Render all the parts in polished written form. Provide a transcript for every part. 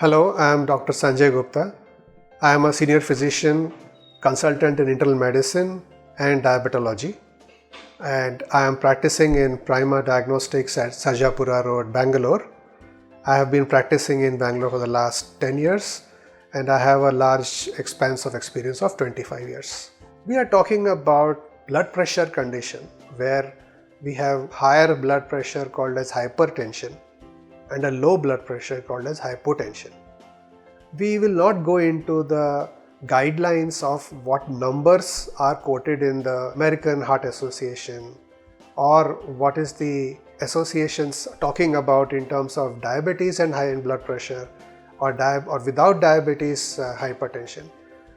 Hello, I am Dr. Sanjay Gupta. I am a senior physician, consultant in internal medicine and diabetology, and I am practicing in Prima Diagnostics at Sarjapura Road, Bangalore. I have been practicing in Bangalore for the last 10 years and I have a large expanse of experience of 25 years. We are talking about blood pressure condition where we have higher blood pressure called as hypertension and a low blood pressure called as hypotension. We will not go into the guidelines of what numbers are quoted in the American Heart Association or what is the associations talking about in terms of diabetes and high blood pressure or without diabetes hypertension.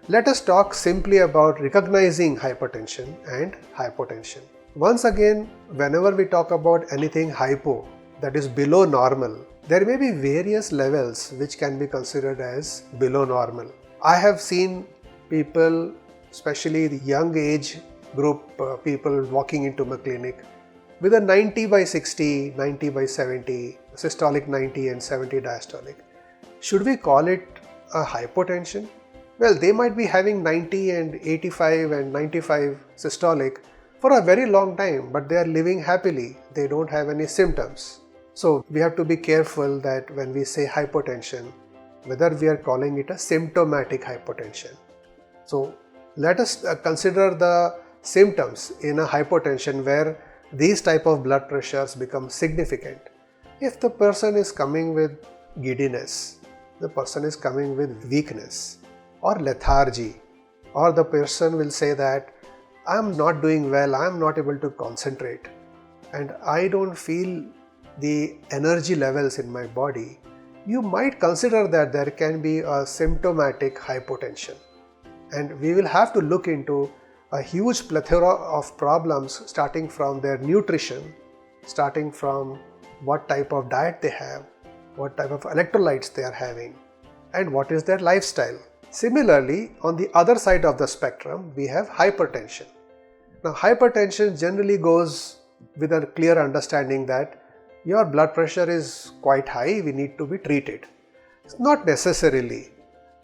Let us talk simply about recognizing hypertension and hypotension. Once again, whenever we talk about anything hypo, that is below normal, there may be various levels which can be considered as below normal. I have seen people, especially the young age group people walking into my clinic with a 90 by 60, 90 by 70, systolic 90 and 70 diastolic. Should we call it a hypotension? Well, they might be having 90 and 85 and 95 systolic for a very long time, but they are living happily. They don't have any symptoms. So we have to be careful that when we say hypotension, whether we are calling it a symptomatic hypotension. So let us consider the symptoms in a hypotension where these type of blood pressures become significant. If the person is coming with giddiness, the person is coming with weakness or lethargy, or the person will say that I am not doing well, I am not able to concentrate and I don't feel the energy levels in my body, you might consider that there can be a symptomatic hypotension. And we will have to look into a huge plethora of problems starting from their nutrition, starting from what type of diet they have, what type of electrolytes they are having, and what is their lifestyle. Similarly, on the other side of the spectrum, we have hypertension. Now, hypertension generally goes with a clear understanding that your blood pressure is quite high, we need to be treated. It's not necessarily.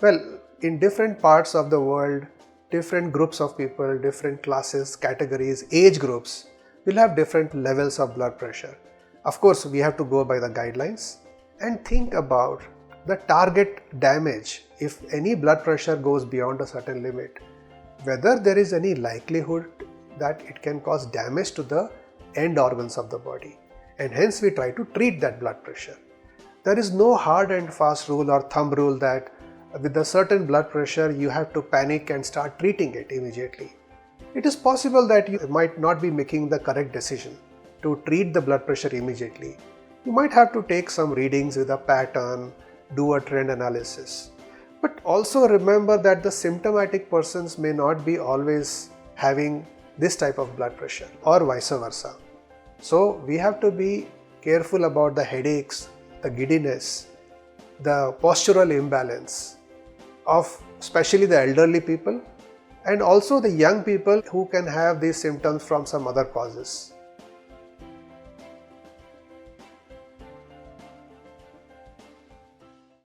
Well, in different parts of the world, different groups of people, different classes, categories, age groups will have different levels of blood pressure. Of course, we have to go by the guidelines and think about the target damage if any blood pressure goes beyond a certain limit, whether there is any likelihood that it can cause damage to the end organs of the body. And hence we try to treat that blood pressure. There is no hard and fast rule or thumb rule that with a certain blood pressure you have to panic and start treating it immediately. It is possible that you might not be making the correct decision to treat the blood pressure immediately. You might have to take some readings with a pattern, do a trend analysis. But also remember that the symptomatic persons may not be always having this type of blood pressure or vice versa. So we have to be careful about the headaches, the giddiness, the postural imbalance of especially the elderly people and also the young people who can have these symptoms from some other causes.